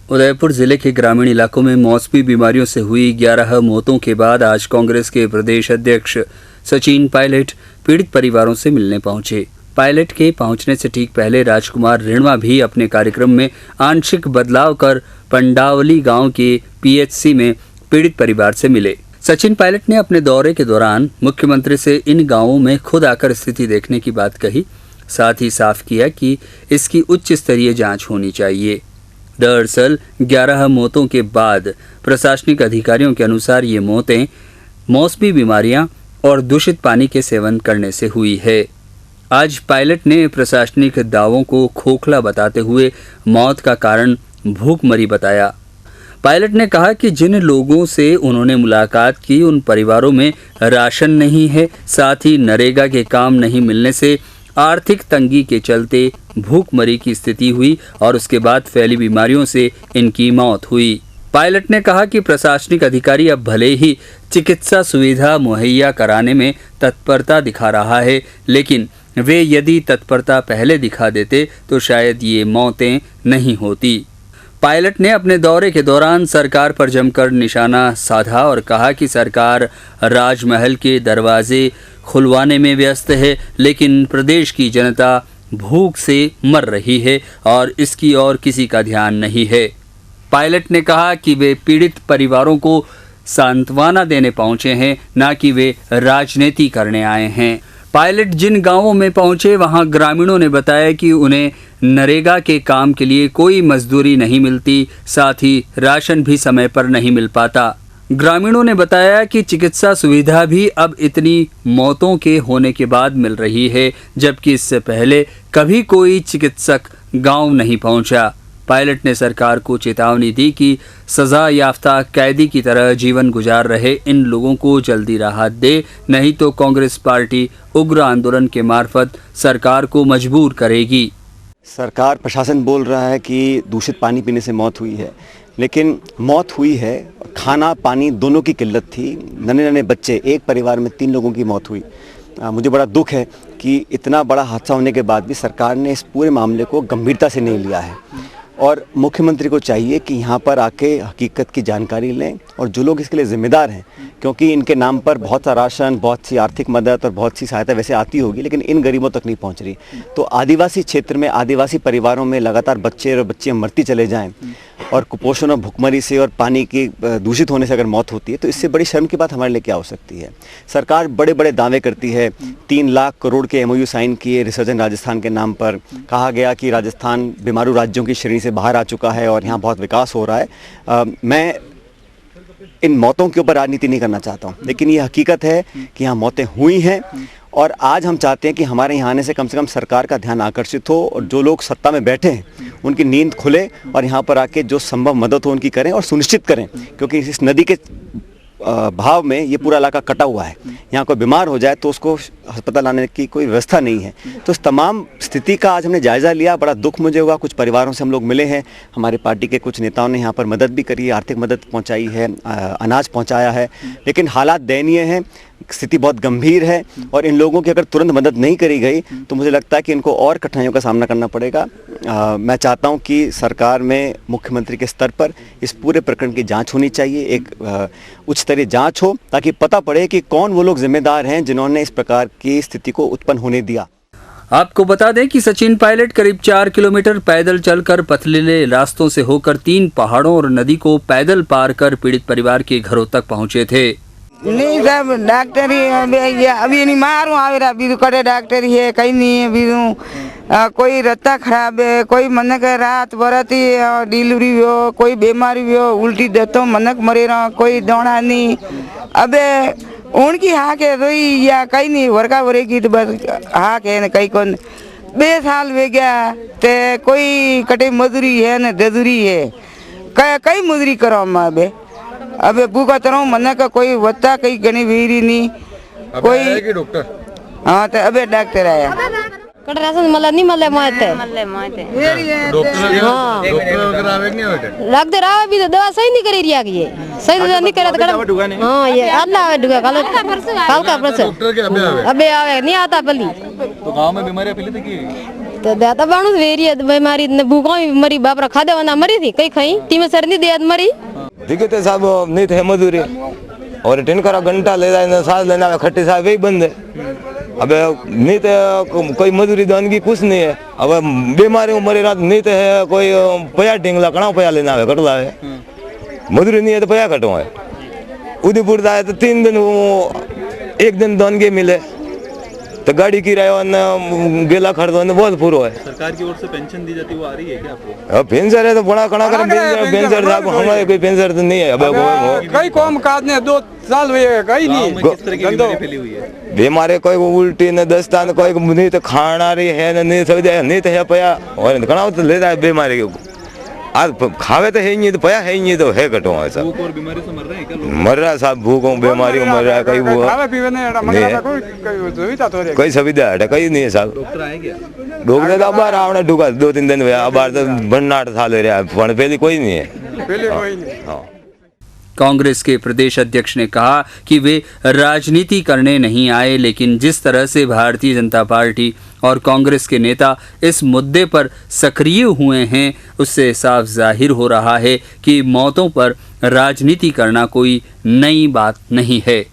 उदयपुर जिले के ग्रामीण इलाकों में मौसमी बीमारियों से हुई 11 मौतों के बाद आज कांग्रेस के प्रदेश अध्यक्ष सचिन पायलट पीड़ित परिवारों से मिलने पहुंचे। पायलट के पहुंचने से ठीक पहले राजकुमार रिणवा भी अपने कार्यक्रम में आंशिक बदलाव कर पंडावली गांव के पीएचसी में पीड़ित परिवार से मिले। सचिन पायलट ने अपने दौरे के दौरान मुख्यमंत्री से इन गांवों में खुद आकर स्थिति देखने की बात कही। साथ ही साफ किया कि इसकी उच्च स्तरीय जांच होनी चाहिए। दरअसल 11 मौतों के बाद प्रशासनिक अधिकारियों के अनुसार ये मौतें मौसमी बीमारियां और दूषित पानी के सेवन करने से हुई है। आज पायलट ने प्रशासनिक दावों को खोखला बताते हुए मौत का कारण भूखमरी बताया। पायलट ने कहा कि जिन लोगों से उन्होंने मुलाकात की उन परिवारों में राशन नहीं है, साथ ही नरेगा के काम नहीं मिलने से आर्थिक तंगी के चलते भूखमरी की स्थिति हुई और उसके बाद फैली बीमारियों से इनकी मौत हुई। पायलट ने कहा कि प्रशासनिक अधिकारी अब भले ही चिकित्सा सुविधा मुहैया कराने में तत्परता दिखा रहा है, लेकिन वे यदि तत्परता पहले दिखा देते तो शायद ये मौतें नहीं होती। पायलट ने अपने दौरे के दौरान सरकार पर जमकर निशाना साधा और कहा कि सरकार राजमहल के दरवाजे खुलवाने में व्यस्त है, लेकिन प्रदेश की जनता भूख से मर रही है और इसकी ओर किसी का ध्यान नहीं है। पायलट ने कहा कि वे पीड़ित परिवारों को सांत्वना देने पहुंचे हैं, न कि वे राजनीति करने आए हैं। पायलट जिन गांवों में पहुंचे वहां ग्रामीणों ने बताया कि उन्हें नरेगा के काम के लिए कोई मजदूरी नहीं मिलती, साथ ही राशन भी समय पर नहीं मिल पाता। ग्रामीणों ने बताया कि चिकित्सा सुविधा भी अब इतनी मौतों के होने के बाद मिल रही है, जबकि इससे पहले कभी कोई चिकित्सक गांव नहीं पहुंचा। पायलट ने सरकार को चेतावनी दी कि सजा याफ्ता कैदी की तरह जीवन गुजार रहे इन लोगों को जल्दी राहत दे, नहीं तो कांग्रेस पार्टी उग्र आंदोलन के मार्फत सरकार को मजबूर करेगी। सरकार प्रशासन बोल रहा है कि दूषित पानी पीने से मौत हुई है, लेकिन मौत हुई है, खाना पानी दोनों की किल्लत थी। नन्हे नन्हे बच्चे, एक परिवार में 3 लोगों की मौत हुई। मुझे बड़ा दुख है कि इतना बड़ा हादसा होने के बाद भी सरकार ने इस पूरे मामले को गंभीरता से नहीं लिया है और मुख्यमंत्री को चाहिए कि यहाँ पर आके हकीकत की जानकारी लें और जो लोग इसके लिए जिम्मेदार हैं, क्योंकि इनके नाम पर बहुत सा राशन, बहुत सी आर्थिक मदद और बहुत सी सहायता वैसे आती होगी, लेकिन इन गरीबों तक नहीं पहुँच रही। तो आदिवासी क्षेत्र में आदिवासी परिवारों में लगातार बच्चे और बच्चियाँ मरती चले जाएँ और कुपोषण और भुखमरी से और पानी के दूषित होने से अगर मौत होती है तो इससे बड़ी शर्म की बात हमारे लिए क्या हो सकती है। सरकार बड़े बड़े दावे करती है, 3 लाख करोड़ के MOU साइन किए रिसर्जन राजस्थान के नाम पर। कहा गया कि राजस्थान बीमारू राज्यों की श्रेणी से बाहर आ चुका है और यहाँ बहुत विकास हो रहा है। मैं इन मौतों के ऊपर राजनीति नहीं करना चाहता हूँ, लेकिन ये हकीकत है कि यहाँ मौतें हुई हैं और आज हम चाहते हैं कि हमारे यहाँ आने से कम सरकार का ध्यान आकर्षित हो और जो लोग सत्ता में बैठे हैं उनकी नींद खुले और यहाँ पर आके जो संभव मदद हो उनकी करें और सुनिश्चित करें, क्योंकि इस नदी के भाव में ये पूरा इलाका कटा हुआ है। यहाँ कोई बीमार हो जाए तो उसको अस्पताल लाने की कोई व्यवस्था नहीं है। तो इस तमाम स्थिति का आज हमने जायज़ा लिया। बड़ा दुख मुझे हुआ। कुछ परिवारों से हम लोग मिले हैं, हमारे पार्टी के कुछ नेताओं ने यहाँ पर मदद भी करी है, आर्थिक मदद पहुँचाई है, अनाज पहुँचाया है, लेकिन हालात दयनीय हैं, स्थिति बहुत गंभीर है और इन लोगों की अगर तुरंत मदद नहीं करी गई तो मुझे लगता है कि इनको और कठिनाइयों का सामना करना पड़ेगा। मैं चाहता हूं कि सरकार में मुख्यमंत्री के स्तर पर इस पूरे प्रकरण की जांच होनी चाहिए, एक उच्च स्तरीय जांच हो ताकि पता पड़े कि कौन वो लोग जिम्मेदार हैं जिन्होंने इस प्रकार की स्थिति को उत्पन्न होने दिया। आपको बता दें कि सचिन पायलट करीब 4 किलोमीटर पैदल चलकर पथरीले रास्तों से होकर 3 पहाड़ों और नदी को पैदल पार कर पीड़ित परिवार के घरों तक पहुंचे थे। नहीं साहब, डॉक्टर ही अभी नहीं मारू आवेरा बीजू कड़े डॉक्टर ही है, कहीं नहीं है बीजू। कोई रत्ता खराब है, कोई मनक रात बरती डिलीवरी हो, कोई बीमारी हो, उल्टी दतो मनक मरे रहा, कोई दौड़ा नहीं। अबे उनकी हाँ के रोई या कहीं नहीं वर्का वरेगी तो बस हाँ के न कहीं कौन 2 साल वे गया ते कोई कटे मजदूरी है न दजूरी है, कई मजदूरी करो अबे अबे भूखा तरह मन का कोई वत्ता कहीं गणी वीरी नहीं कोई डॉक्टर। हाँ तो अबे डॉक्टर आया राशन मला नहीं मले माते डॉक्टर आवे भी तो दवा सही नहीं करी रिया की सही नहीं करे तो हां ये अल्लाह आवे दुगा कल का परसों डॉक्टर के अबे आवे नहीं आता पली। तो गांव में बीमारियां फैली थी कि तो दाता बाणु वेरी बीमारी भूखों मरी बापरा खादे वना मरी थी कई खाई टीम सर नहीं दे मरी दिक्कत है साहब नहीं थे मजदूरी और टिनकरा घंटा ले जाए सांस लेना खट्टी साहब वही बंद है। अब नहीं तो कोई मजदूरी दानगी कुछ नहीं है। अब बीमारी मरी रात नहीं तो है कोई पया टिंगला कणा पया लेना है कटला है मजदूरी नहीं है तो पया कटो है। उदयपुर जाए तो 3 दिन एक दिन दानगी मिले तो गाड़ी किराया गेला खर्चो बहुत पूरा है। सरकार की ओर से पेंशन दी जाती है वो आ रही है क्या आपको? पेंशन है तो बड़ा कणा कर पेंशन हमारे कोई पेंशन तो नहीं है। अब कई काम काज ने 2 साल हुए कहीं गाँव में नहीं किस तरह की बीमारी फैली हुई है? बीमारी कोई उल्टी न दस्ता न कोई नहीं तो खाना रही है नहीं सब नहीं तो है पया और कणा तो ले जाए बीमारी आज खावे तो है ही नहीं तो पया है ही नहीं तो है कटो है सब भूख और बीमारी से मर रहे हैं क्या लोग? मर रहा साहब भूखों बीमारी मर रहा है कहीं वो खावे पीवे ने मंगला कोई सुविधा तो रे कोई सुविधा है कहीं नहीं है साहब। डॉक्टर आए क्या? डॉक्टर तो अब आवने ढुका 2-3 दिन हुआ अब तो भन्नाट साल हो रहा है पण पहले कोई नहीं है। पहले कोई नहीं। हाँ कांग्रेस के प्रदेश अध्यक्ष ने कहा कि वे राजनीति करने नहीं आए, लेकिन जिस तरह से भारतीय जनता पार्टी और कांग्रेस के नेता इस मुद्दे पर सक्रिय हुए हैं उससे साफ जाहिर हो रहा है कि मौतों पर राजनीति करना कोई नई बात नहीं है।